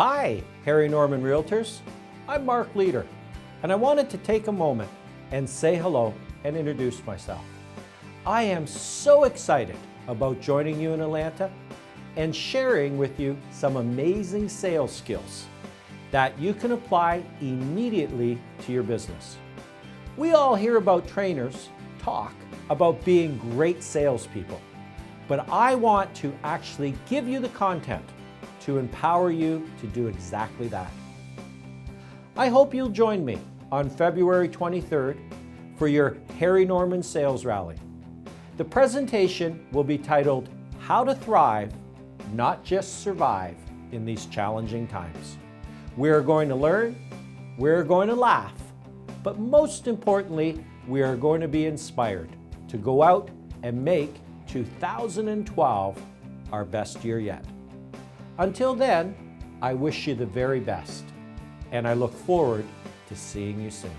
Hi, Harry Norman Realtors. I'm Mark Leader, and I wanted to take a moment and say hello and introduce myself. I am so excited about joining you in Atlanta and sharing with you some amazing sales skills that you can apply immediately to your business. We all hear about trainers talk about being great salespeople, but I want to actually give you the content to empower you to do exactly that. I hope you'll join me on February 23rd for your Harry Norman Sales Rally. The presentation will be titled, How to Thrive, Not Just Survive in These Challenging Times. We're going to learn, we're going to laugh, but most importantly, we are going to be inspired to go out and make 2012 our best year yet. Until then, I wish you the very best, and I look forward to seeing you soon.